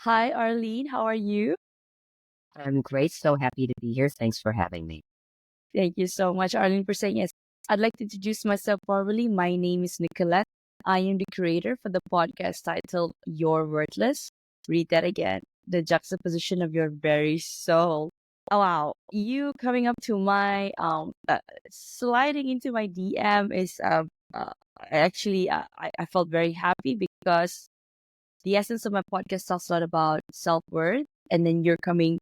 Hi, Arlene. How are you? I'm great. So happy to be here. Thanks for having me. Thank you so much, Arlene, for saying yes. I'd like to introduce myself formally. My name is Nicolette. I am the creator for the podcast titled You're Worthless. Read that again. The juxtaposition of your very soul. Oh, wow. You coming up to my, sliding into my DM is, I felt very happy because the essence of my podcast talks a lot about self worth. And then you're coming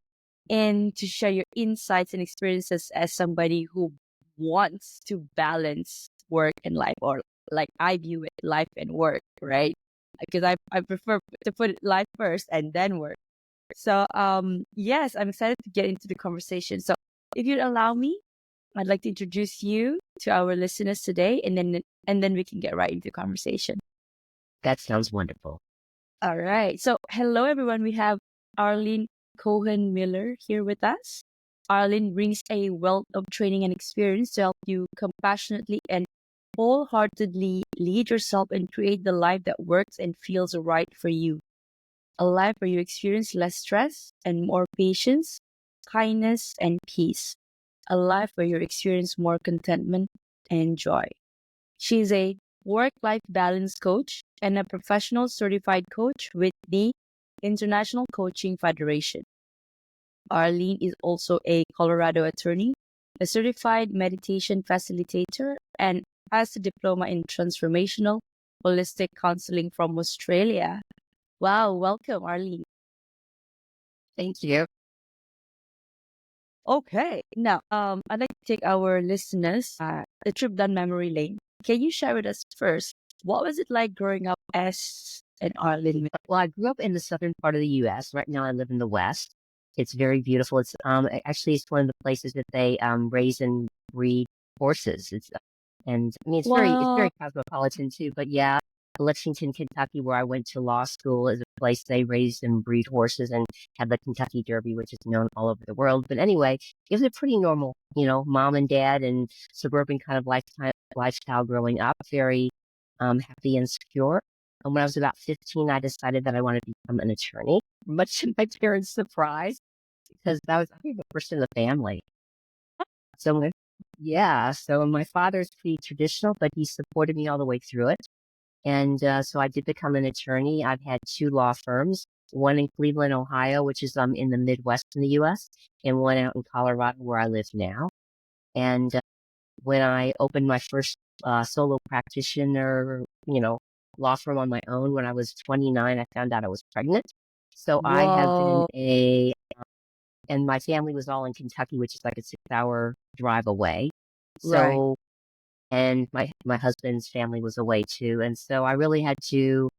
in to share your insights and experiences as somebody who wants to balance work and life, or like I view it, life and work, right? Because I prefer to put life first and then work. So, yes, I'm excited to get into the conversation. So, if you'd allow me, I'd like to introduce you to our listeners today, and then we can get right into the conversation. That sounds wonderful. All right. So, hello, everyone. We have Arlene Cohen Miller here with us. Arlene brings a wealth of training and experience to help you compassionately and wholeheartedly lead yourself and create the life that works and feels right for you. A life where you experience less stress and more patience, kindness, and peace. A life where you experience more contentment and joy. She's a work life balance coach and a professional certified coach with the International Coaching Federation. Arlene is also a Colorado attorney, a certified meditation facilitator, and has a diploma in transformational holistic counseling from Australia. Wow, welcome, Arlene. Thank you. Okay, now I'd like to take our listeners a trip down memory lane. Can you share with us first what was it like growing up as an Arlene? Well, I grew up in the southern part of the U.S. Right now, I live in the West. It's very beautiful. Actually it's one of the places that they raise and breed horses. And I mean it's very Wow, cosmopolitan too. But yeah, Lexington, Kentucky, where I went to law school, is a place they raised and breed horses and have the Kentucky Derby, which is known all over the world. But anyway, it was a pretty normal, mom and dad and suburban kind of lifestyle growing up. Very happy and secure. And when I was about 15, I decided that I wanted to become an attorney, much to my parents' surprise, because that was, I think, the first in the family. So, yeah, so my father's pretty traditional, but he supported me all the way through it. And so I did become an attorney. I've had two law firms, one in Cleveland, Ohio, which is in the Midwest in the U.S., and one out in Colorado, where I live now. And when I opened my first solo practitioner, law firm on my own when I was 29, I found out I was pregnant. So I have been whoa, and my family was all in Kentucky, which is like a 6-hour drive away. right. So, and my husband's family was away too. And so I really had to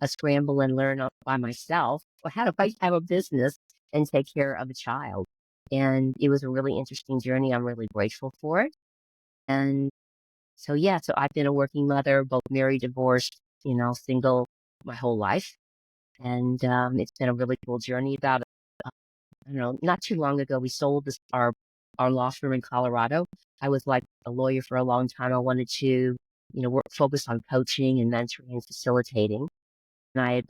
scramble and learn by myself how do I have a business and take care of a child. And it was a really interesting journey. I'm really grateful for it. And so, yeah, so I've been a working mother, both married, divorced, single my whole life. And it's been a really cool journey. I don't know, not too long ago, we sold our law firm in Colorado. I was like a lawyer for a long time. I wanted to, focus on coaching and mentoring and facilitating. And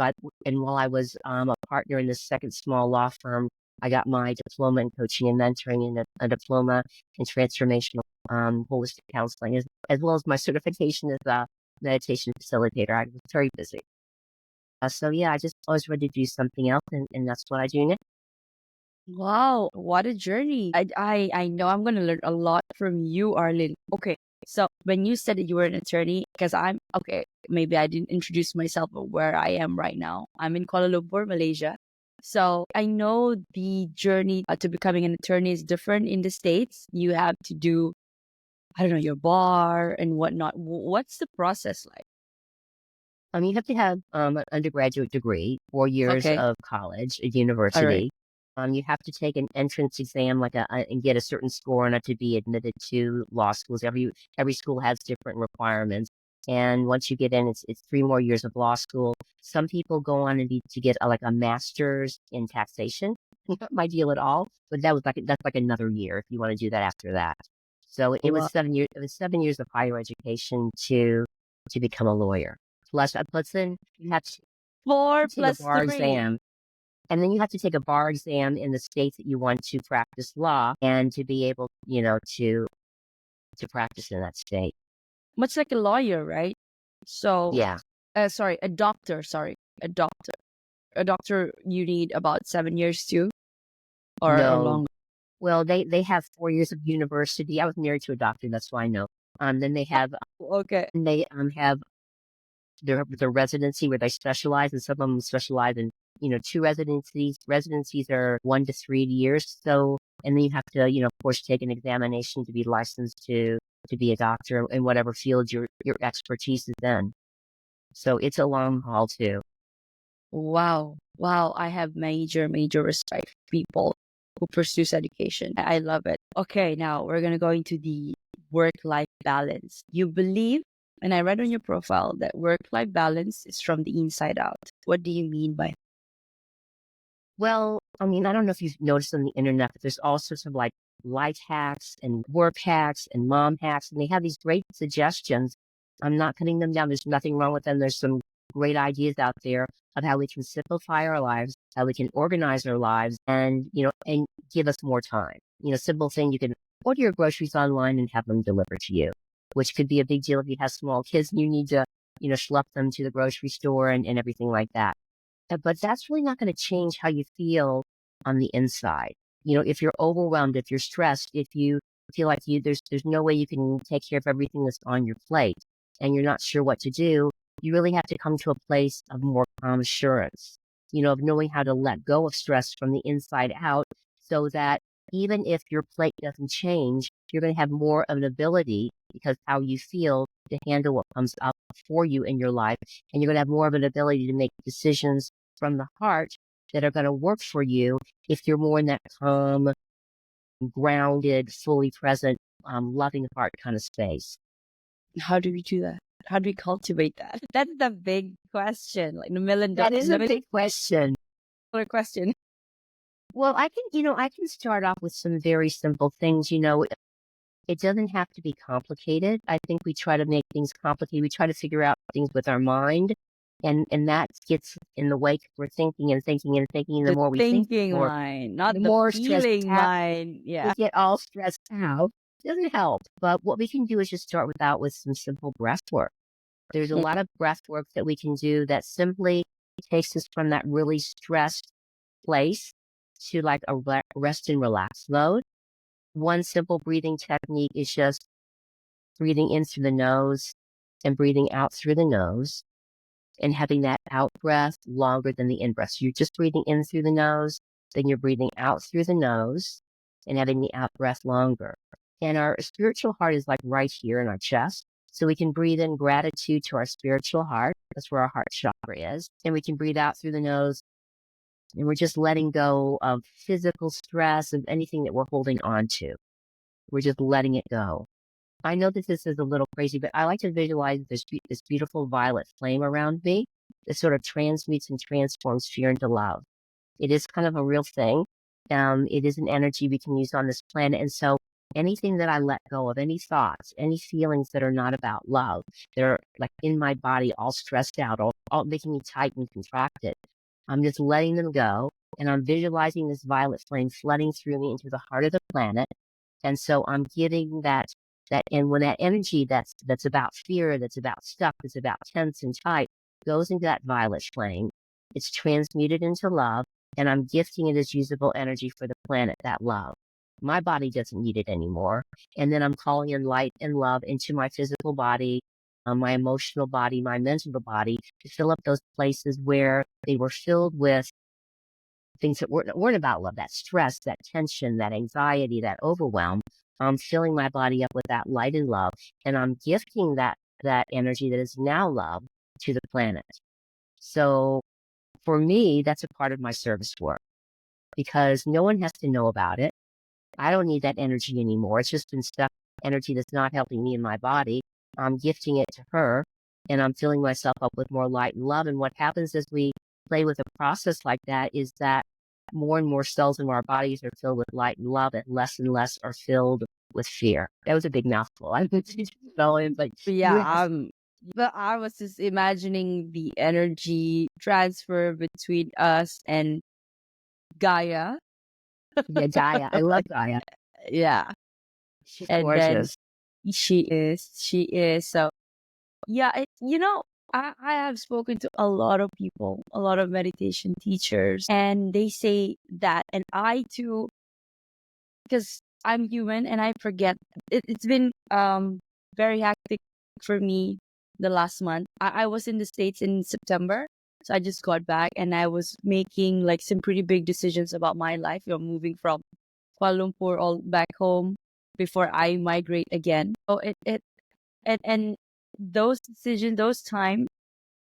while I was a partner in this second small law firm, I got my diploma in coaching and mentoring and a diploma in transformational holistic counseling, as well as my certification as a meditation facilitator. I was very busy. So yeah, I just always wanted to do something else, and that's what I do now. Wow, what a journey. I know I'm gonna learn a lot from you, Arlene. Okay, so when you said that you were an attorney, because I'm okay, maybe I didn't introduce myself of where I am right now. I'm in Kuala Lumpur, Malaysia. So I know the journey to becoming an attorney is different in the States. You have to do, I don't know, your bar and whatnot. What's the process like? You have to have an undergraduate degree, 4 years Okay, of college, a all right, university. You have to take an entrance exam, and get a certain score in it to be admitted to law schools. Every school has different requirements, and once you get in, it's 3 more years of law school. Some people go on to get like a master's in taxation. Not my deal at all, but that's like another year if you want to do that after that. So it was wow. 7 years. It was 7 years of higher education to become a lawyer. Plus then you have to Four take a plus bar three. exam. And then you have to take a bar exam in the state that you want to practice law and to be able, to practice in that state. Much like a lawyer, right? So, Yeah. sorry, a doctor. Sorry, a doctor. A doctor, you need about 7 years too, or No. longer. Well, they have 4 years of university. I was married to a doctor, that's why I know. Then they have Okay. have their residency where they specialize, and some of them specialize in, two residencies. Residencies are 1 to 3 years. So, and then you have to, of course, take an examination to be licensed to be a doctor in whatever field your expertise is in. So it's a long haul too. Wow. Wow. I have major, major respect for people who pursues education. I love it. Okay, now we're gonna go into the work-life balance. You believe, and I read on your profile that work-life balance is from the inside out. What do you mean by Well, I mean, I don't know if you've noticed on the internet, but there's all sorts of like life hacks and work hacks and mom hacks, and they have these great suggestions. I'm not putting them down. There's nothing wrong with them. There's some great ideas out there of how we can simplify our lives, how we can organize our lives, and, and give us more time. Simple thing, you can order your groceries online and have them delivered to you, which could be a big deal if you have small kids and you need to, schlep them to the grocery store and everything like that. But that's really not going to change how you feel on the inside. If you're overwhelmed, if you're stressed, if you feel like there's no way you can take care of everything that's on your plate and you're not sure what to do, you really have to come to a place of more calm assurance, of knowing how to let go of stress from the inside out so that even if your plate doesn't change, you're going to have more of an ability because how you feel to handle what comes up for you in your life. And you're going to have more of an ability to make decisions from the heart that are going to work for you if you're more in that calm, grounded, fully present, loving heart kind of space. how do we do that? How do we cultivate that? That's the big question, like the That is a million big question. dollar question. Well, I can start off with some very simple things. It doesn't have to be complicated. I think we try to make things complicated. We try to figure out things with our mind, and that gets in the way 'cause we're thinking and thinking and thinking. And the The more we think, thinking mind, not the the more stressed feeling out mind. we Yeah. get, all stressed out. Doesn't help. But what we can do is just start with some simple breath work. There's a lot of breath work that we can do that simply takes us from that really stressed place to like a rest and relax mode. One simple breathing technique is just breathing in through the nose and breathing out through the nose and having that out breath longer than the in breath. So you're just breathing in through the nose, then you're breathing out through the nose and having the out breath longer. And our spiritual heart is like right here in our chest. So we can breathe in gratitude to our spiritual heart. That's where our heart chakra is. And we can breathe out through the nose. And we're just letting go of physical stress and anything that we're holding on to. We're just letting it go. I know that this is a little crazy, but I like to visualize this beautiful violet flame around me that sort of transmutes and transforms fear into love. It is kind of a real thing. It is an energy we can use on this planet. And so anything that I let go of, any thoughts, any feelings that are not about love, that are like in my body, all stressed out, all making me tight and contracted, I'm just letting them go. And I'm visualizing this violet flame flooding through me into the heart of the planet. And so I'm giving and when that energy that's about fear, that's about stuff, that's about tense and tight, goes into that violet flame, it's transmuted into love, and I'm gifting it as usable energy for the planet, that love. My body doesn't need it anymore. And then I'm calling in light and love into my physical body, my emotional body, my mental body, to fill up those places where they were filled with things that weren't about love, that stress, that tension, that anxiety, that overwhelm. I'm filling my body up with that light and love, and I'm gifting that energy that is now love to the planet. So for me, that's a part of my service work because no one has to know about it. I don't need that energy anymore. It's just been stuck energy that's not helping me in my body. I'm gifting it to her, and I'm filling myself up with more light and love. And what happens as we play with a process like that is that more and more cells in our bodies are filled with light and love, and less are filled with fear. That was a big mouthful. I'm spelling, but you Yeah. asked. But I was just imagining the energy transfer between us and Gaia. Yeah, Gaia. I love Gaia. Yeah. She's And then gorgeous. she is. So yeah, I have spoken to a lot of people, a lot of meditation teachers, and they say that, and I too, because I'm human and I forget. It's been very hectic for me the last month. I was in the States in September, so I just got back and I was making like some pretty big decisions about my life. Moving from Kuala Lumpur all back home before I migrate again. So and those decisions, those time,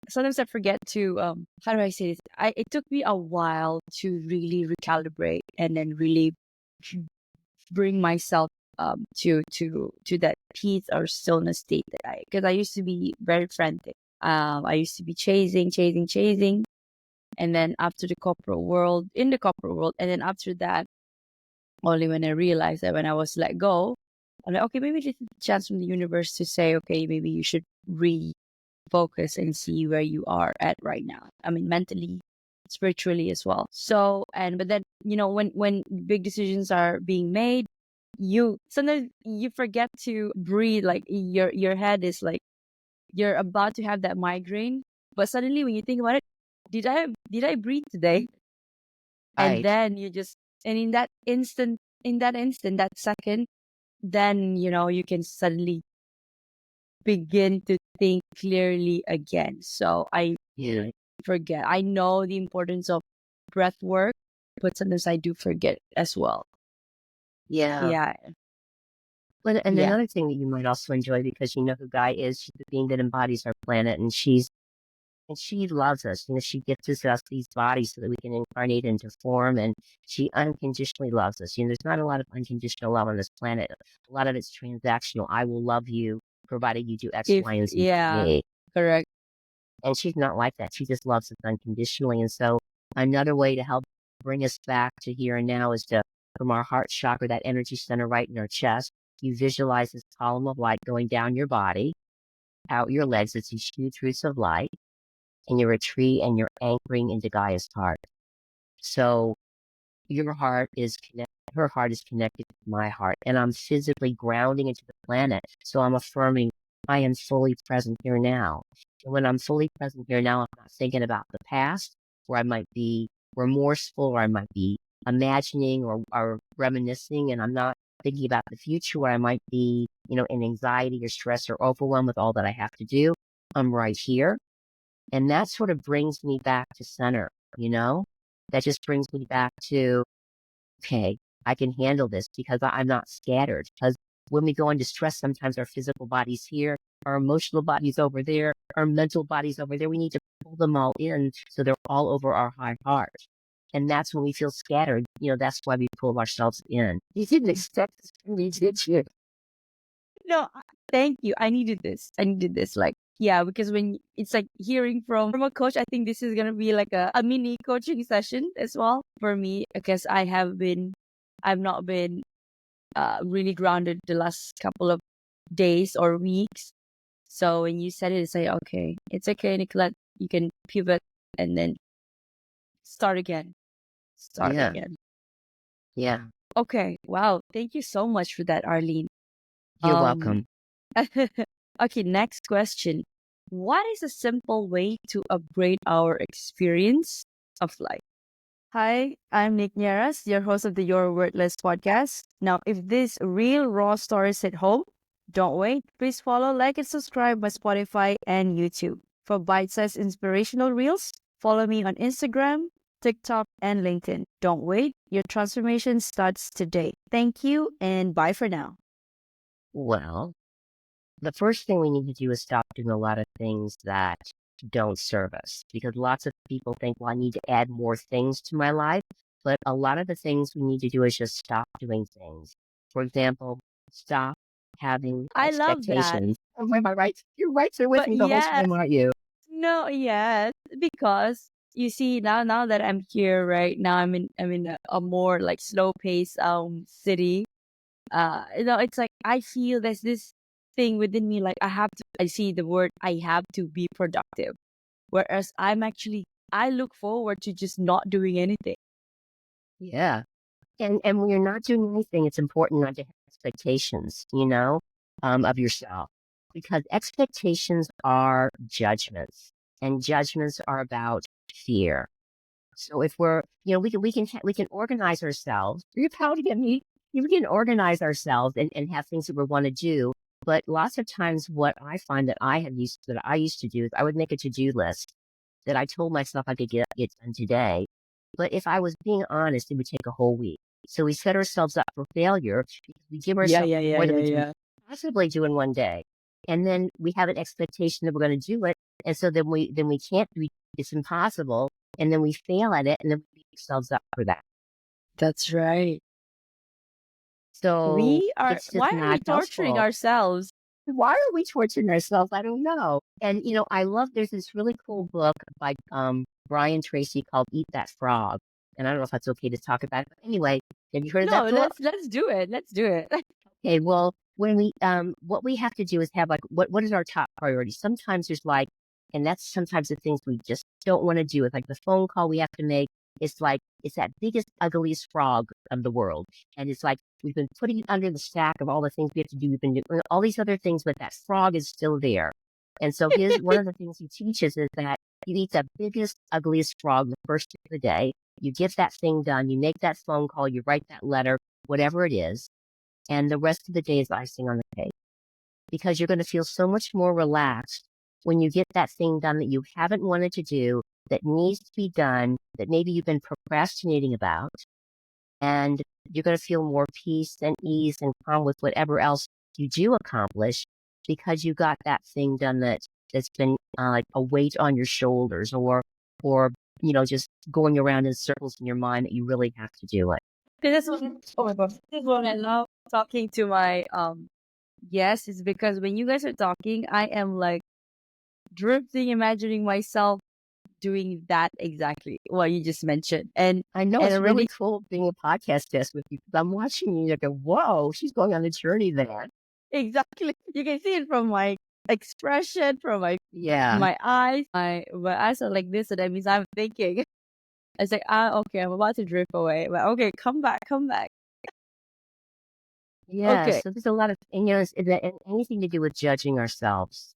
sometimes I forget to how do I say this? It took me a while to really recalibrate and then really bring myself to that peace or stillness state that because I used to be very frantic. I used to be chasing, and then after the corporate world, in the corporate world, and then after that, only when I realized that when I was let go, I'm like, okay, maybe this is a chance from the universe to say, okay, maybe you should refocus and see where you are at right now. I mean, mentally, spiritually as well. So, and but then when big decisions are being made, you sometimes you forget to breathe. Like your head is like you're about to have that migraine, but suddenly when you think about it, did I breathe today? And Right. then you just and in that instant, that second, then you can suddenly begin to think clearly again. So I Yeah. forget. I know the importance of breath work, but sometimes I do forget as well. Yeah. Yeah, Well, and yeah. another thing that you might also enjoy because you know who Gaia is, she's the being that embodies our planet, and she loves us. You know, she gifts us these bodies so that we can incarnate into form, and she unconditionally loves us. You know, there's not a lot of unconditional love on this planet. A lot of it's transactional. I will love you provided you do X, If Y, and Z for yeah, me. correct. And she's not like that. She just loves us unconditionally. And so another way to help bring us back to here and now is to, from our heart chakra, that energy center right in our chest, you visualize this column of light going down your body, out your legs. It's these huge roots of light, and you're a tree and you're anchoring into Gaia's heart. So your heart is connected, her heart is connected to my heart, and I'm physically grounding into the planet. So I'm affirming I am fully present here now. And when I'm fully present here now, I'm not thinking about the past where I might be remorseful or I might be imagining or reminiscing, and I'm not thinking about the future where I might be, in anxiety or stress or overwhelmed with all that I have to do. I'm right here. And that sort of brings me back to center, you know? That just brings me back to okay, I can handle this because I'm not scattered. Because when we go into stress, sometimes our physical body's here, our emotional body's over there, our mental body's over there. We need to pull them all in so they're all over our high heart. And that's when we feel scattered. You know, that's why we pull ourselves in. You didn't expect this from me, did you? No, thank you. I needed this. I needed this. Like, yeah, because when it's like hearing from a coach, I think this is gonna be like a mini coaching session as well for me because I've not been really grounded the last couple of days or weeks. So when you said it, it's like, okay, it's okay, Nicolette. You can pivot and then start again. Start Yeah, again. yeah. Okay. Wow. Thank you so much for that, Arlene. You're Um, welcome. okay, next question. What is a simple way to upgrade our experience of life? Hi, I'm Nick Nieras, your host of the Your Wordless podcast. Now, if this real raw stories hit home, don't wait. Please follow, like, and subscribe my Spotify and YouTube. For bite-sized inspirational reels, follow me on Instagram, TikTok, and LinkedIn. Don't wait. Your transformation starts today. Thank you, and bye for now. Well, the first thing we need to do is stop doing a lot of things that don't serve us because lots of people think, well, I need to add more things to my life. But a lot of the things we need to do is just stop doing things. For example, stop having I love that. expectations. Oh, am I right? You're right there with But me the whole yeah, time, aren't you? no, yes, because you see now that I'm here right now, I'm in a more like slow pace city. It's like I feel there's this thing within me like I see the word I have to be productive, whereas I look forward to just not doing anything. Yeah. And when you're not doing anything, it's important not to have expectations, of yourself, because expectations are judgments, and judgments are about fear. So if we're, we can organize ourselves. You're pouting at me. We can organize ourselves and have things that we want to do. But lots of times, what I find that I used to do is I would make a to-do list that I told myself I could get done today. But if I was being honest, it would take a whole week. So we set ourselves up for failure because we give Yeah, ourselves yeah, yeah, more than yeah, we can yeah. possibly do in one day. And then we have an expectation that we're going to do it. And so then we can't do it. It's impossible. And then we fail at it, and then we beat ourselves up for that. That's right. So We are, it's why just are we not torturing helpful. ourselves? Why are we torturing ourselves? I don't know. And I love there's this really cool book by Brian Tracy called Eat That Frog. And I don't know if that's okay to talk about. But anyway, have you heard of No, that book? let's do it. Let's do it. Okay, well, when we what we have to do is have like what is our top priority? Sometimes there's like, and that's sometimes the things we just don't want to do. It's like the phone call we have to make. It's like it's that biggest, ugliest frog of the world. And it's like we've been putting it under the stack of all the things we have to do. We've been doing all these other things, but that frog is still there. And so here's one of the things he teaches is that you eat the biggest, ugliest frog the first day of the day. You get that thing done, you make that phone call, you write that letter, whatever it is, and the rest of the day is icing on the cake, because you're going to feel so much more relaxed when you get that thing done that you haven't wanted to do, that needs to be done, that maybe you've been procrastinating about. And you're going to feel more peace and ease and calm with whatever else you do accomplish, because you got that thing done that's been like a weight on your shoulders, or just going around in circles in your mind that you really have to do it. This is what, oh my God. This is what I love talking to my yes, it's because when you guys are talking, I am like drifting, imagining myself doing that exactly what you just mentioned. I know And it's already really cool being a podcast guest with you, because I'm watching you and I go, whoa, she's going on a journey there. exactly, you can see it from my expression, from Yeah. my eyes. My eyes are like this, and that means I'm thinking. It's like, okay, I'm about to drift away. But okay, come back, come back. Yeah. Okay. So there's a lot of, and anything to do with judging ourselves,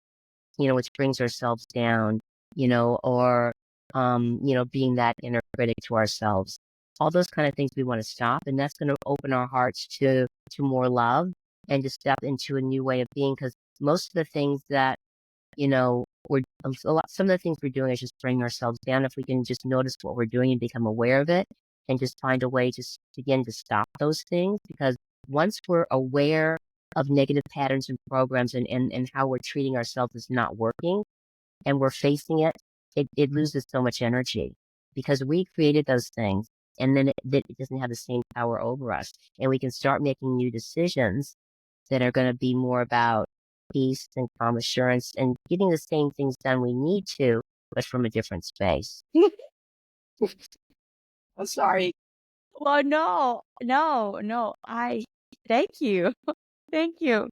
which brings ourselves down, or, being that inner critic to ourselves. All those kind of things we want to stop. And that's going to open our hearts to more love and to step into a new way of being. Because most of the things that, some of the things we're doing is just bringing ourselves down. If we can just notice what we're doing and become aware of it, and just find a way to begin to stop those things. Because once we're aware of negative patterns and programs, and how we're treating ourselves is not working, and we're facing it loses so much energy, because we created those things, and then it doesn't have the same power over us. And we can start making new decisions that are going to be more about peace and calm assurance and getting the same things done we need to, but from a different space. I'm sorry. Well, no, no, no. Thank you. Thank you.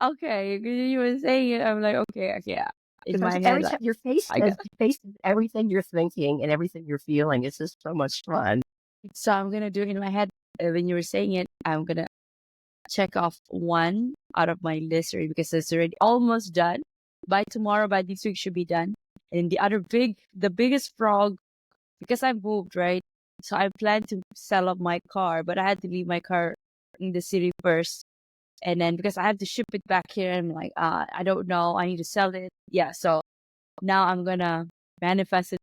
Okay, you were saying it. I'm like, okay, okay, yeah. In my head, Every like, time your face I says got. faces everything you're thinking and everything you're feeling. It's just so much fun. So I'm gonna do it in my head. When you were saying it, I'm gonna check off one out of my list already, because it's already almost done. By tomorrow, by this week, should be done. And the biggest frog, because I moved, right? So I planned to sell up my car, but I had to leave my car in the city first. And then because I have to ship it back here, I'm like, I don't know. I need to sell it. Yeah. So now I'm gonna manifest it,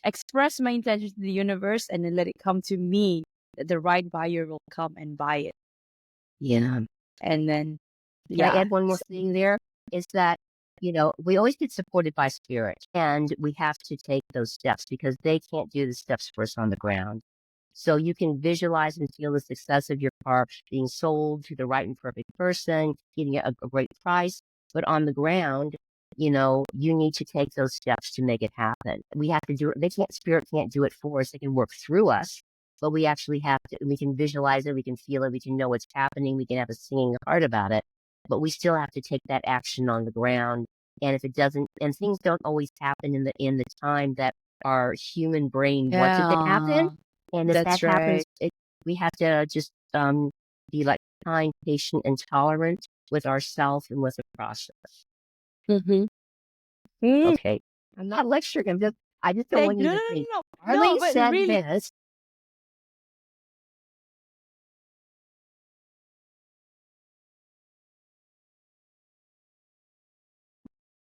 express my intention to the universe, and then let it come to me that the right buyer will come and buy it. Yeah. And then, Can I yeah. add one more thing there? Is that, we always get supported by spirit, and we have to take those steps because they can't do the steps for us on the ground. So you can visualize and feel the success of your car being sold to the right and perfect person, getting a great price. But on the ground, you need to take those steps to make it happen. We have to do it. Spirit can't do it for us. They can work through us, but we actually have to. We can visualize it. We can feel it. We can know what's happening. We can have a singing heart about it, but we still have to take that action on the ground. And if it doesn't, and things don't always happen in the time that our human brain wants it to Yeah. happen, And if that That's happens, right. we have to just be like kind, patient, and tolerant with ourselves and with the process. Mm-hmm. Mm, Okay. I'm not lecturing. I just don't thank want you no, no, to no, think, no, no, Arlene but said really. this.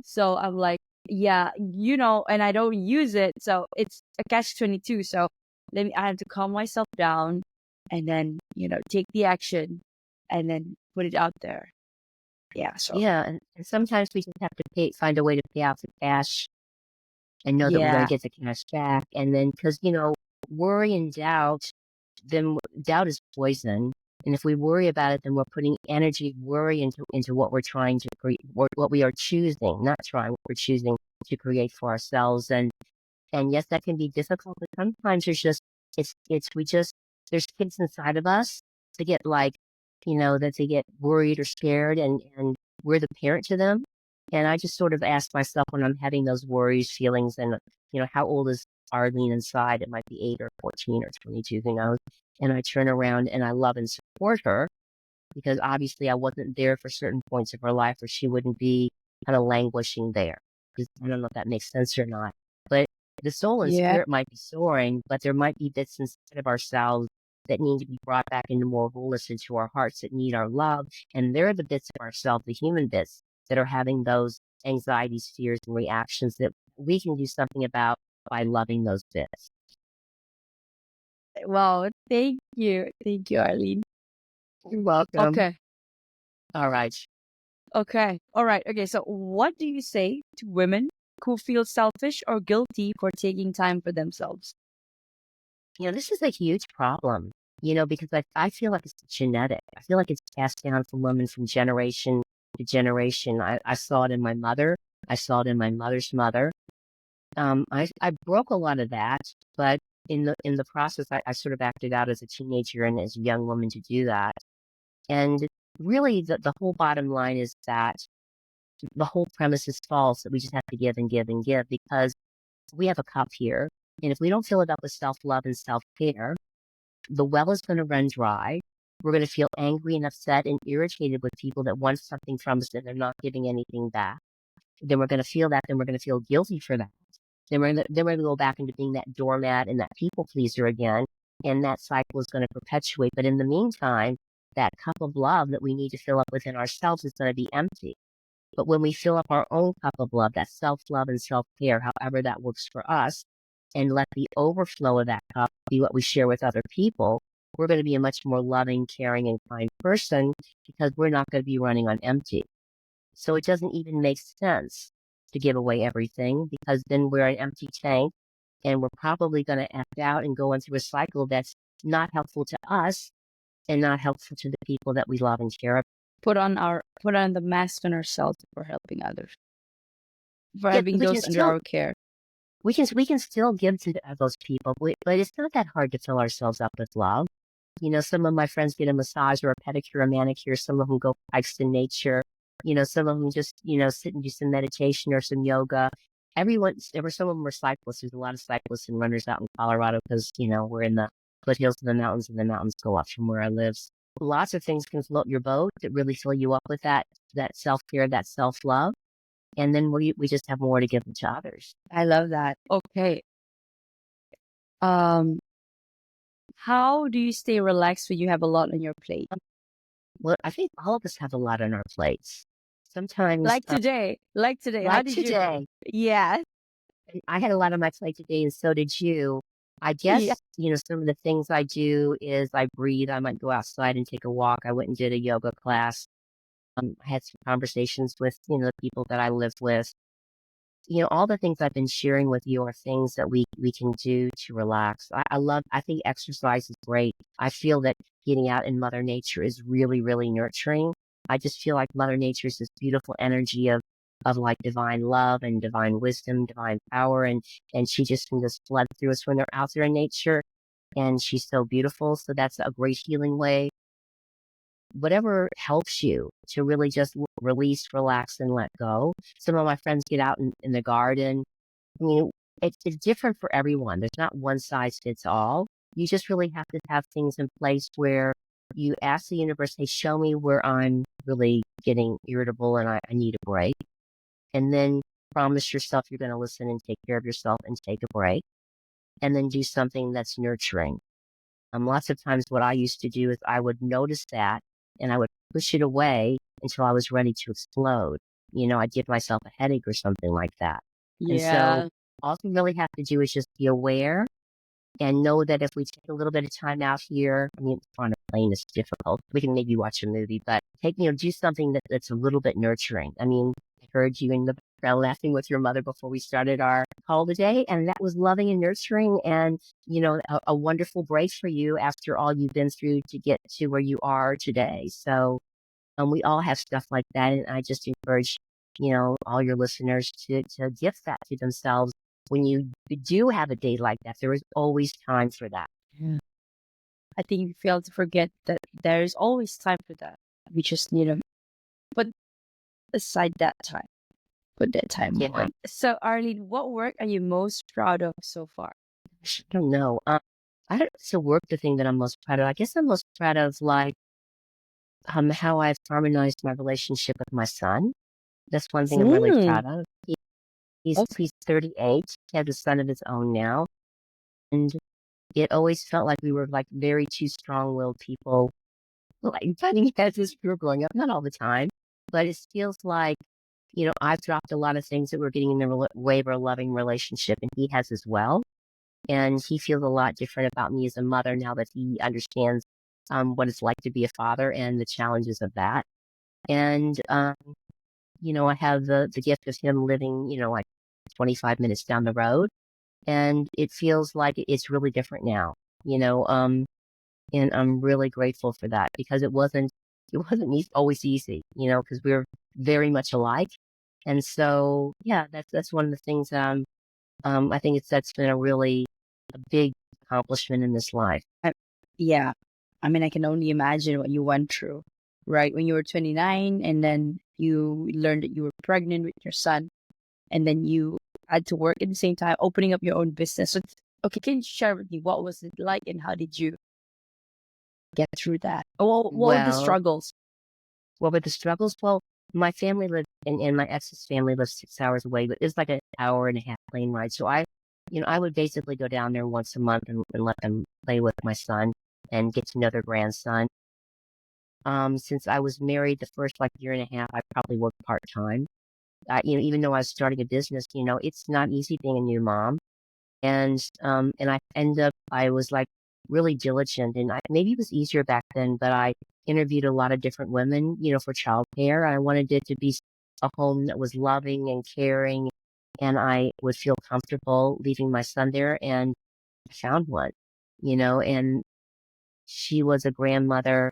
So I'm like, yeah, and I don't use it, so it's a catch-22. So I have to calm myself down, and then take the action, and then put it out there. Yeah. So Yeah. And sometimes we just have to find a way to pay out the cash and know that we're going yeah, to get the cash back. And then, because, worry and doubt, then doubt is poison. And if we worry about it, then we're putting energy, worry into what we're trying to create, what we are choosing, not trying, what we're choosing to create for ourselves. And yes, that can be difficult, but sometimes we just, there's kids inside of us to get like, that they get worried or scared and we're the parent to them. And I just sort of ask myself when I'm having those worries, feelings, and, how old is Arlene inside? It might be 8 or 14 or 22, who knows? And I turn around and I love and support her because obviously I wasn't there for certain points of her life or she wouldn't be kind of languishing there. I don't know if that makes sense or not. But the soul and yeah. spirit might be soaring, but there might be bits inside of ourselves that need to be brought back into more wholeness into our hearts that need our love. And they're the bits of ourselves, the human bits, that are having those anxieties, fears, and reactions that we can do something about by loving those bits. Wow. Thank you, Arlene. You're welcome. Okay. All right. Okay. All right. Okay. So, what do you say to women who feel selfish or guilty for taking time for themselves? This is a huge problem, because I feel like it's genetic. I feel like it's passed down from women from generation to generation. I saw it in my mother. I saw it in my mother's mother. I broke a lot of that, but in the process, I sort of acted out as a teenager and as a young woman to do that. And really, the whole bottom line is that the whole premise is false, that we just have to give and give and give because we have a cup here. And if we don't fill it up with self-love and self-care, the well is going to run dry. We're going to feel angry and upset and irritated with people that want something from us and they're not giving anything back. Then we're going to feel that. Then we're going to feel guilty for that. Then we're going to go back into being that doormat and that people pleaser again. And that cycle is going to perpetuate. But in the meantime, that cup of love that we need to fill up within ourselves is going to be empty. But when we fill up our own cup of love, that self-love and self-care, however that works for us, and let the overflow of that cup be what we share with other people, we're going to be a much more loving, caring, and kind person because we're not going to be running on empty. So it doesn't even make sense to give away everything because then we're an empty tank and we're probably going to act out and go into a cycle that's not helpful to us and not helpful to the people that we love and care about. Put on the mask on ourselves for helping others, for Yet having those under our care. we can still give to those people, but it's not that hard to fill ourselves up with love. Some of my friends get a massage or a pedicure, a manicure. Some of them go hikes in nature. Some of them just, sit and do some meditation or some yoga. Some of them are cyclists. There's a lot of cyclists and runners out in Colorado because, we're in the foothills of the mountains and the mountains go up from where I live. Lots of things can float your boat that really fill you up with that self-care, that self-love. And then we just have more to give to others. I love that. Okay. Um, how do you stay relaxed when you have a lot on your plate? Well, I think all of us have a lot on our plates. Sometimes, Like today. How like did you? today, Yeah. I had a lot on my plate today, and so did you. I Yeah. guess, some of the things I do is I breathe. I might go outside and take a walk. I went and did a yoga class. I had some conversations with, the people that I live with. All the things I've been sharing with you are things that we can do to relax. I think exercise is great. I feel that getting out in Mother Nature is really, really nurturing. I just feel like Mother Nature is this beautiful energy of like divine love and divine wisdom, divine power, and she just can just flood through us when they're out there in nature. And she's so beautiful. So that's a great healing way. Whatever helps you to really just release, relax, and let go. Some of my friends get out in the garden. I mean, it's different for everyone. There's not one size fits all. you just really have to have things in place where you ask the universe, hey, show me where I'm really getting irritable and I need a break. And then promise yourself you're going to listen and take care of yourself and take a break. And then do something that's nurturing. Lots of times what I used to do is I would notice that and I would push it away until I was ready to explode. I'd give myself a headache or something like that. And so Yeah. all we really have to do is just be aware and know that if we take a little bit of time out here, I mean, on a plane is difficult. We can maybe watch a movie, but do something that's a little bit nurturing. I mean, I heard you in the background laughing with your mother before we started our call today, and that was loving and nurturing and, a wonderful break for you after all you've been through to get to where you are today. So, we all have stuff like that, and I just encourage, all your listeners to gift that to themselves. When you do have a day like that, there is always time for that. Yeah. I think we fail to forget that there is always time for that. We just need to put aside that time, put that time Yeah, away. So, Arlene, what work are you most proud of so far? I don't know. I don't know if it's the work the thing that I'm most proud of. I guess I'm most proud of like how I've harmonized my relationship with my son. That's one thing I'm really Mm. proud of. He's Okay. he's 38. He has a son of his own now, and it always felt like we were like very two strong-willed people, like butting heads as we were growing up. Not all the time, but it feels like I've dropped a lot of things that were getting in the way of our loving relationship, and he has as well. And he feels a lot different about me as a mother now that he understands what it's like to be a father and the challenges of that. And I have the gift of him living, like 25 minutes down the road, and it feels like it's really different now. You know, um, and I'm really grateful for that because it wasn't always easy, because we're very much alike. And so, yeah, that's one of the things I think that's been a big accomplishment in this life. Yeah. I mean, I can only imagine what you went through, right? When you were 29 and then you learned that you were pregnant with your son and then you had to work at the same time, opening up your own business. So, okay, can you share with me what was it like and how did you get through that? What were the Well, struggles? what were the struggles? Well, my family lived and my ex's family lived 6 hours away, but it's like an hour and a half plane ride. So I would basically go down there once a month and let them play with my son and get to know their grandson. Since I was married the first like year and a half, I probably worked part time. Even though I was starting a business, it's not easy being a new mom. And I was like really diligent, and maybe it was easier back then, but I interviewed a lot of different women, for childcare. I wanted it to be a home that was loving and caring, and I would feel comfortable leaving my son there. And I found one, and she was a grandmother.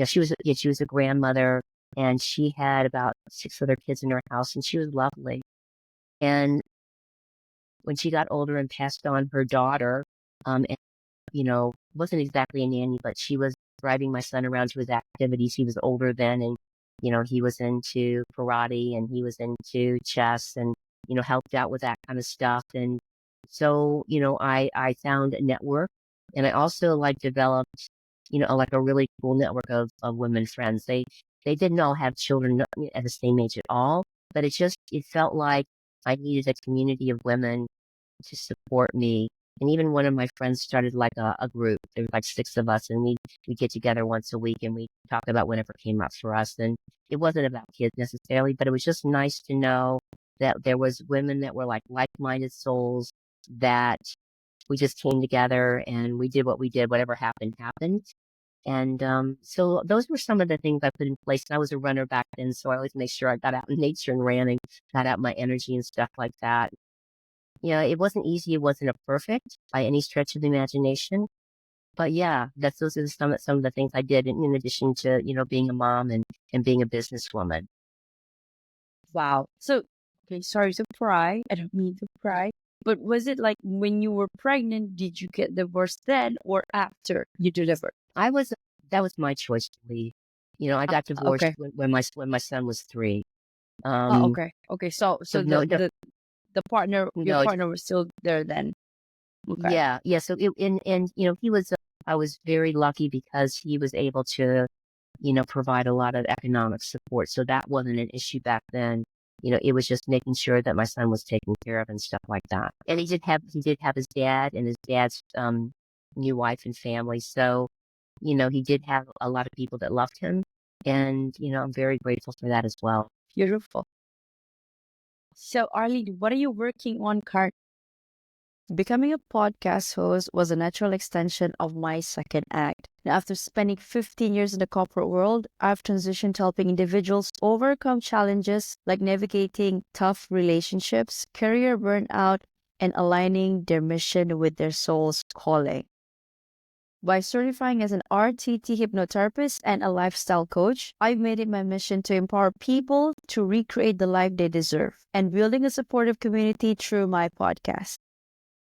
She was a grandmother, and she had about 6 other kids in her house, and she was lovely. And when she got older and passed on her daughter, and wasn't exactly a nanny, but she was driving my son around to his activities. He was older then, and he was into karate and he was into chess, and helped out with that kind of stuff. And so I found a network, and I also like developed like a really cool network of women friends. They didn't all have children at the same age at all, but it felt like I needed a community of women to support me. And even one of my friends started like a group. There was like 6 of us, and we get together once a week and we talk about whatever came up for us. And it wasn't about kids necessarily, but it was just nice to know that there was women that were like-minded souls, that we just came together and we did what we did. Whatever happened, happened. And so those were some of the things I put in place. And I was a runner back then, so I always made sure I got out in nature and ran and got out my energy and stuff like that. Yeah, it wasn't easy. It wasn't a perfect by any stretch of the imagination. But yeah, those are some of the things I did in addition to, being a mom and being a businesswoman. Wow. So, okay, sorry to pry. I don't mean to pry. But was it like when you were pregnant, did you get divorced then or after you delivered? I was That was my choice to leave. I got divorced Okay. when my son was 3. Oh, Um okay. Okay. So so so no, no the partner, your no partner was still there then. Okay. Yeah. So and he was, I was very lucky because he was able to, provide a lot of economic support. So that wasn't an issue back then. It was just making sure that my son was taken care of and stuff like that. And he did have his dad and his dad's new wife and family. So, he did have a lot of people that loved him. And, I'm very grateful for that as well. Beautiful. So, Arlene, what are you working on currently? Becoming a podcast host was a natural extension of my second act. Now, after spending 15 years in the corporate world, I've transitioned to helping individuals overcome challenges like navigating tough relationships, career burnout, and aligning their mission with their soul's calling. By certifying as an RTT hypnotherapist and a lifestyle coach, I've made it my mission to empower people to recreate the life they deserve and building a supportive community through my podcast.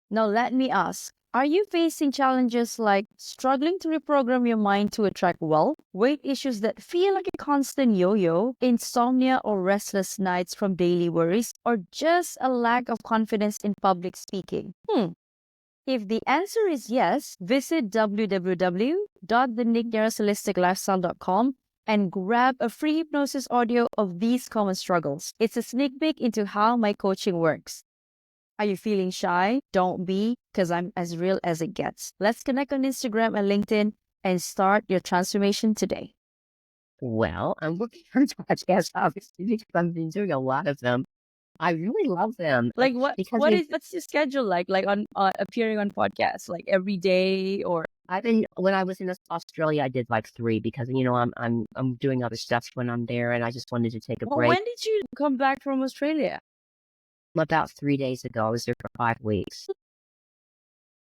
Now, let me ask, are you facing challenges like struggling to reprogram your mind to attract wealth, weight issues that feel like a constant yo-yo, insomnia or restless nights from daily worries, or just a lack of confidence in public speaking? If the answer is yes, visit www.thenickdarasholisticlifestyle.com and grab a free hypnosis audio of these common struggles. It's a sneak peek into how my coaching works. Are you feeling shy? Don't be, because I'm as real as it gets. Let's connect on Instagram and LinkedIn and start your transformation today. Well, I'm looking for podcasts, obviously, because I've been doing a lot of them. I really love them Like because what's your schedule like on appearing on podcasts, like every day or? when I was in Australia, I did like 3 because, I'm doing other stuff when I'm there and I just wanted to take a Well, break. when did you come back from Australia? About 3 days ago, I was there for 5 weeks.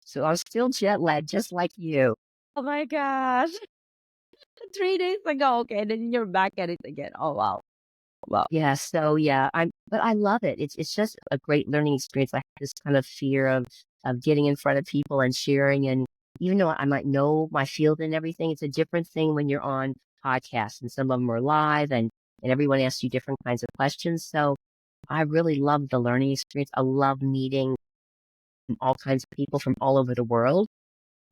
So I'm still jet lagged, just like you. Oh my gosh. 3 days ago. Okay, then you're back at it again. Oh wow. Wow. Yeah, so yeah, but I love it. It's just a great learning experience. I have this kind of fear of getting in front of people and sharing, and even though I might know my field and everything, it's a different thing when you're on podcasts and some of them are live and everyone asks you different kinds of questions. So I really love the learning experience. I love meeting all kinds of people from all over the world.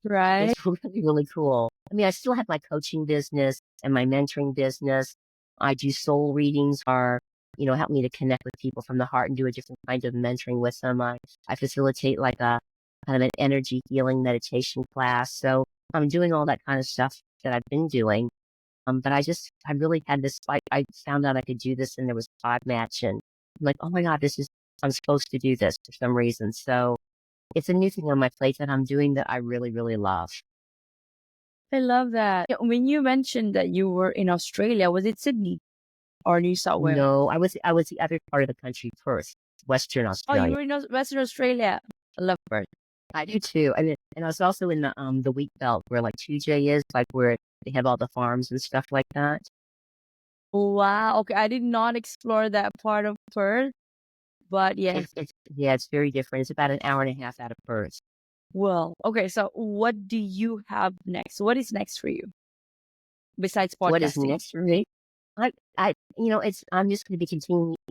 Right. It's really, really cool. I mean, I still have my coaching business and my mentoring business. I do soul readings or, help me to connect with people from the heart and do a different kind of mentoring with them. I facilitate like a kind of an energy healing meditation class. So I'm doing all that kind of stuff that I've been doing. But I really had this, I found out I could do this and there was a vibe match and I'm like, oh my God, I'm supposed to do this for some reason. So it's a new thing on my plate that I'm doing that I really, really love. I love that. Yeah, when you mentioned that you were in Australia, was it Sydney or New South Wales? No, I was the other part of the country, Perth, Western Oh, you Australia. were in Western Australia. I love Perth. I do too. And I was also in the wheat belt where like 2J is, like where they have all the farms and stuff like that. Wow. Okay, I did not explore that part of Perth, but yes. It's very different. It's about an hour and a half out of Perth. Well, okay. So, what do you have next? What is next for you besides What is podcasting? next for me? I'm just going to be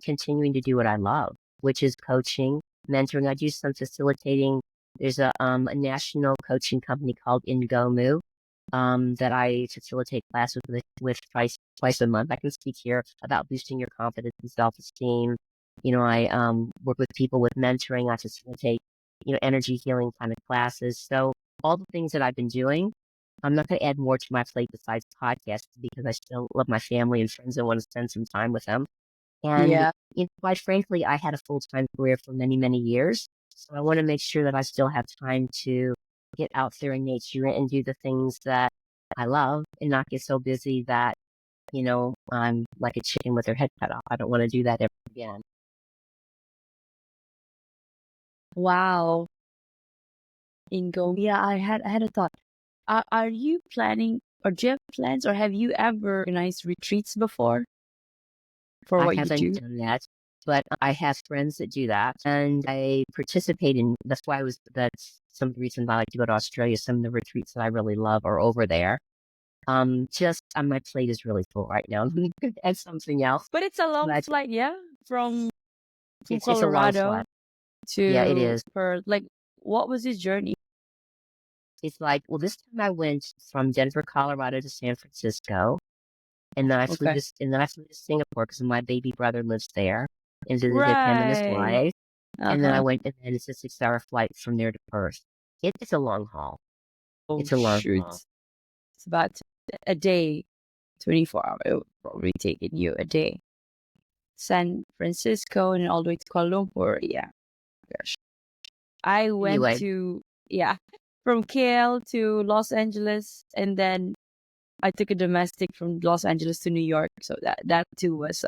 continuing to do what I love, which is coaching, mentoring. I do some facilitating. There's a national coaching company called Ingomu, that I facilitate classes with twice a month. I can speak here about boosting your confidence and self-esteem. I work with people with mentoring. I facilitate, energy healing kind of classes. So all the things that I've been doing, I'm not going to add more to my plate besides podcasts because I still love my family and friends and want to spend some time with them. And Yeah. quite frankly, I had a full-time career for many, many years. So I want to make sure that I still have time to get out there in nature and do the things that I love and not get so busy that, I'm like a chicken with her head cut off. I don't want to do that ever again. Wow. Ingo. Yeah, I had a thought. Are you planning or do you have plans or have you ever organized retreats before for I what you haven't do? done that, but I have friends that do that and I participate in, that's some of the reasons I like to go to Australia. Some of the retreats that I really love are over there. Just my plate is really full right now. And something else, But it's a long but flight, yeah, from it's a long Colorado flight. Yeah, it to is. Perth. Like what was his journey? It's like, well, this time I went from Denver, Colorado to San Francisco. And then Okay. and then I flew to Singapore because my baby brother lives there and visited him and his Right. wife. And then I Uh-huh. went, and then it's a 6 hour flight from there to Perth. It's a long haul. Oh, It's a long shoot. haul. It's about a day, 24 hours. It would probably taken you a day. San Francisco and all the way to Kuala Lumpur. Yeah. Gosh. I went Anyway, to, yeah, from KL to Los Angeles, and then I took a domestic from Los Angeles to New York. So that too was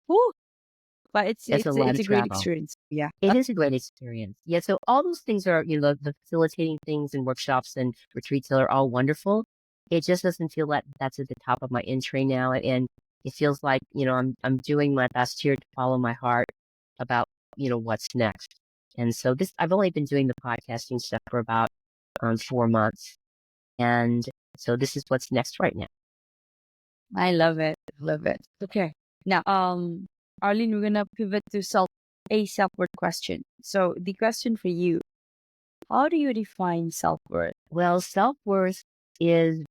whew, but it's it's a it's lot it's of a great travel. experience. Yeah. It is a great experience. Yeah, so all those things are, the facilitating things and workshops and retreats are all wonderful. It just doesn't feel like that's at the top of my entry now. And it feels like, I'm doing my best here to follow my heart about, what's next. And so I've only been doing the podcasting stuff for about 4 months. And so this is what's next right now. I love it. Love it. Okay. Now, Arlene, we're gonna pivot to self-worth question. So the question for you, how do you define self-worth? Well, self-worth is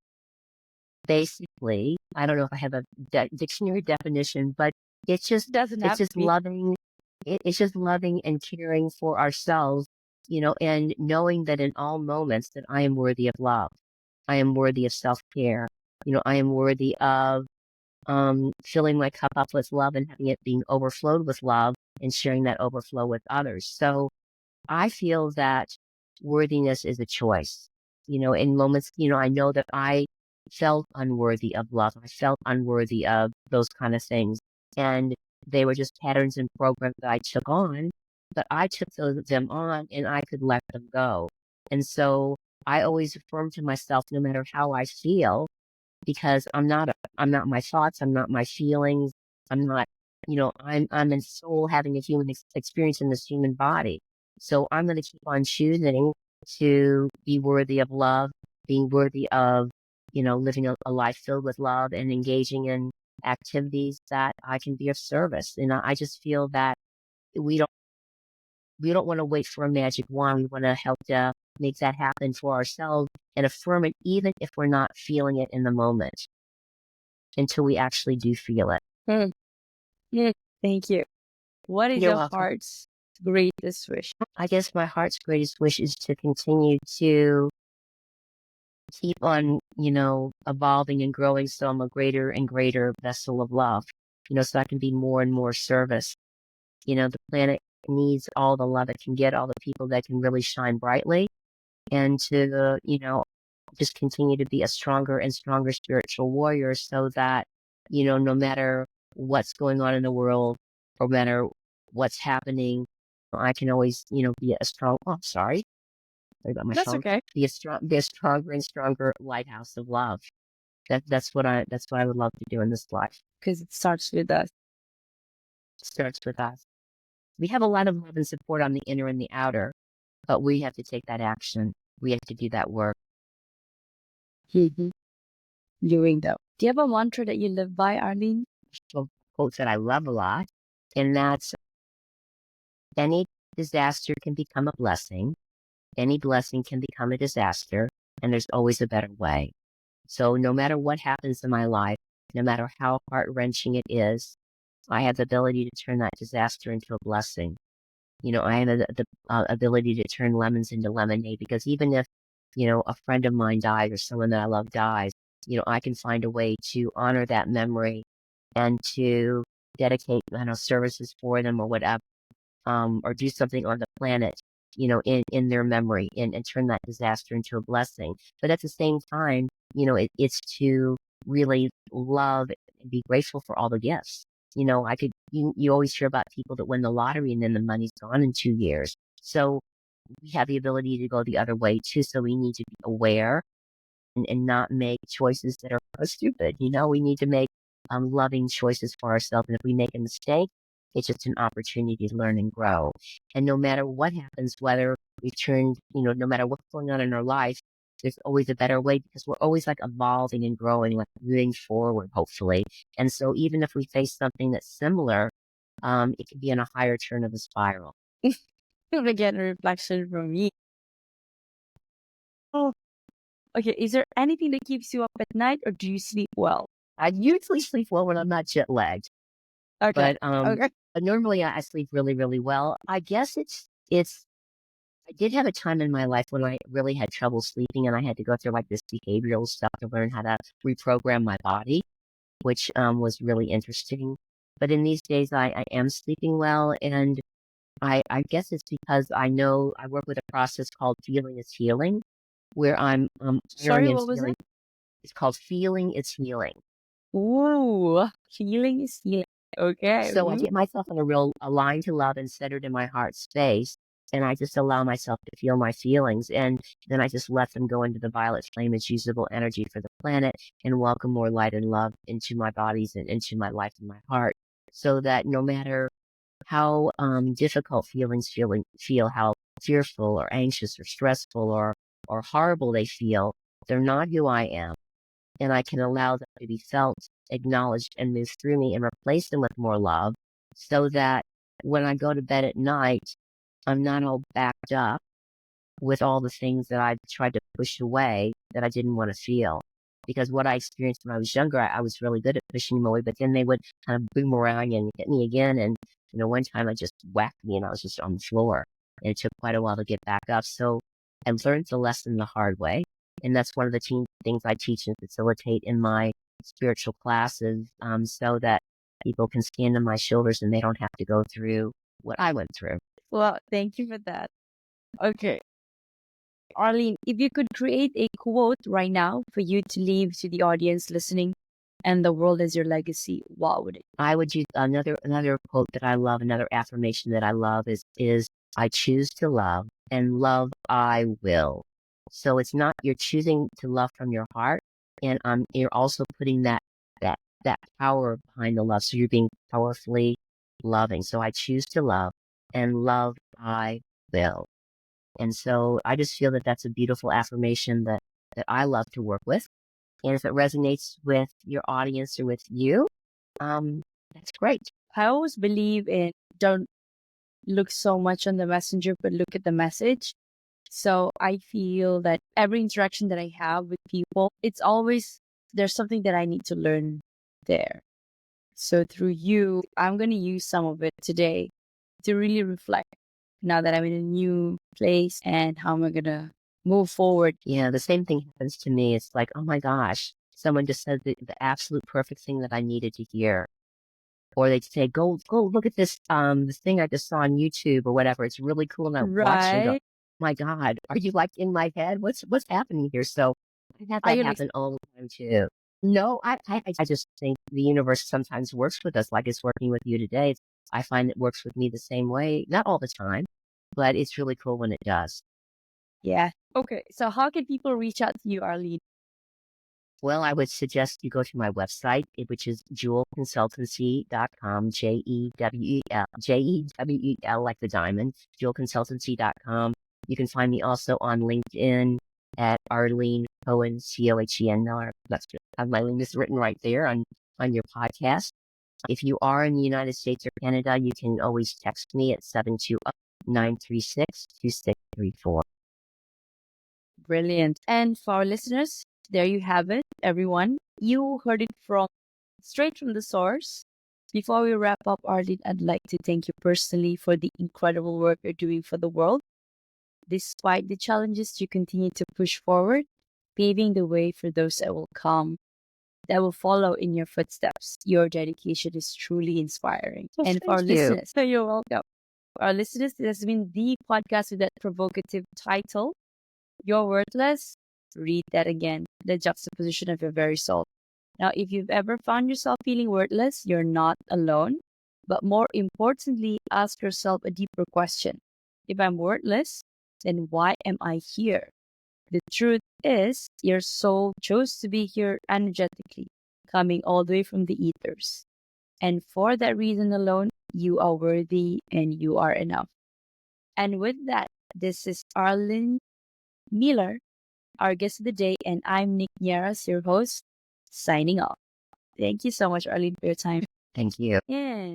basically, I don't know if I have a dictionary definition, but it's just Doesn't it's have to just be. loving. It's just loving and caring for ourselves, and knowing that in all moments that I am worthy of love. I am worthy of self-care. I am worthy of filling my cup up with love and having it being overflowed with love and sharing that overflow with others. So I feel that worthiness is a choice. In moments, I know that I felt unworthy of love. I felt unworthy of those kind of things. And they were just patterns and programs that I took on, but I took them on and I could let them go. And so I always affirm to myself, no matter how I feel, because I'm not my thoughts, I'm not my feelings, I'm not, I'm in soul having a human experience in this human body. So I'm going to keep on choosing to be worthy of love, being worthy of, living a life filled with love and engaging in activities that I can be of service. And I just feel that we don't we don't want to wait for a magic wand. We want to help to make that happen for ourselves and affirm it, even if we're not feeling it in the moment, until we actually do feel it. Hmm. Yeah. Thank you. What is You're your welcome. heart's greatest wish? I guess my heart's greatest wish is to continue to keep on, evolving and growing so I'm a greater and greater vessel of love, so I can be more and more service. The planet needs all the love it can get, all the people that can really shine brightly, and to, just continue to be a stronger and stronger spiritual warrior so that, no matter what's going on in the world, or no matter what's happening, I can always, be a strong, oh, sorry about my That's phone, okay, be a stronger and stronger lighthouse of love. That's what I would love to do in this life. because it starts with us. It starts with us. We have a lot of love and support on the inner and the outer, but we have to take that action. We have to do that work. Mhm. Doing that. Do you have a mantra that you live by, Arlene? So, quotes that I love a lot, and that's any disaster can become a blessing. Any blessing can become a disaster, and there's always a better way. So no matter what happens in my life, no matter how heart-wrenching it is, I have the ability to turn that disaster into a blessing. I have the ability to turn lemons into lemonade, because even if, a friend of mine dies or someone that I love dies, I can find a way to honor that memory and to dedicate, services for them or whatever, or do something on the planet, in their memory, and turn that disaster into a blessing. But at the same time, it's to really love and be grateful for all the gifts. You always hear about people that win the lottery and then the money's gone in 2 years. So we have the ability to go the other way too. So we need to be aware and not make choices that are stupid. We need to make loving choices for ourselves. And if we make a mistake, it's just an opportunity to learn and grow. And no matter what happens, whether we turn, no matter what's going on in our life, there's always a better way, because we're always like evolving and growing, like moving forward, hopefully. And so even if we face something that's similar, it could be in a higher turn of the spiral. Again, a reflection from me. Oh, okay. Is there anything that keeps you up at night, or do you sleep well? I usually sleep well when I'm not jet lagged, Okay. but Okay. normally I sleep really, really well. I guess it's. I did have a time in my life when I really had trouble sleeping, and I had to go through like this behavioral stuff to learn how to reprogram my body, which was really interesting. But in these days, I am sleeping well, and I guess it's because I know I work with a process called feeling is healing, where I'm honoring Sorry, and what was feeling. that? It's called feeling is healing. Ooh, healing is healing. Okay. So I get myself in a real aligned to love and centered in my heart space. And I just allow myself to feel my feelings. And then I just let them go into the violet flame as usable energy for the planet and welcome more light and love into my bodies and into my life and my heart. So that no matter how difficult feelings feel, how fearful or anxious or stressful or horrible they feel, they're not who I am, and I can allow them to be felt, acknowledged, and move through me and replace them with more love so that when I go to bed at night, I'm not all backed up with all the things that I tried to push away that I didn't want to feel. Because what I experienced when I was younger, I was really good at pushing them away, but then they would kind of boomerang and hit me again. And, one time I just whacked me and I was just on the floor. And it took quite a while to get back up. So I learned the lesson the hard way. And that's one of the things I teach and facilitate in my spiritual classes, so that people can stand on my shoulders and they don't have to go through what I went through. Well, thank you for that. Okay. Arlene, if you could create a quote right now for you to leave to the audience listening and the world as your legacy, what would it be? I would use another quote that I love, another affirmation that I love is I choose to love and love I will. So it's not you're choosing to love from your heart, and you're also putting that power behind the love. So you're being powerfully loving. So I choose to love and love I will. And so I just feel that that's a beautiful affirmation that I love to work with. And if it resonates with your audience or with you, that's great. I always believe in don't look so much on the messenger, but look at the message. So I feel that every interaction that I have with people, it's always there's something that I need to learn there. So through you, I'm going to use some of it today to really reflect now that I'm in a new place and how am I going to move forward. Yeah, the same thing happens to me. It's like, oh my gosh, someone just said the absolute perfect thing that I needed to hear. Or they'd say, go look at this thing I just saw on YouTube or whatever. It's really cool. And I watch it and go, Right? my God, are you like in my head? What's happening here? So I have Are that you like, happen all the time too. No, I just think the universe sometimes works with us like it's working with you today. I find it works with me the same way, not all the time, but it's really cool when it does. yeah. Okay. So how can people reach out to you, Arlene? Well, I would suggest you go to my website, which is jewelconsultancy.com, Jewel, like the diamond, jewelconsultancy.com. You can find me also on LinkedIn at Arlene Cohen, Cohen Miller. That's good. I have my link is written right there on your podcast. If you are in the United States or Canada, you can always text me at 720-936-2634. Brilliant. And for our listeners, there you have it, everyone. You heard it from straight from the source. Before we wrap up, Arlene, I'd like to thank you personally for the incredible work you're doing for the world. Despite the challenges, you continue to push forward, paving the way for those that will come, that will follow in your footsteps. Your dedication is truly inspiring. Well, And for our thank you. listeners, you're welcome. For our listeners, this has been the podcast with that provocative title, You're Worthless. Read that again, the juxtaposition of your very soul. Now, if you've ever found yourself feeling worthless, you're not alone. But more importantly, ask yourself a deeper question. If I'm worthless, then why am I here? The truth is, your soul chose to be here energetically, coming all the way from the ethers. And for that reason alone, you are worthy and you are enough. And with that, this is Arlene Miller, our guest of the day, and I'm Nick Nieras, your host, signing off. Thank you so much, Arlene, for your time. Thank you. Yeah.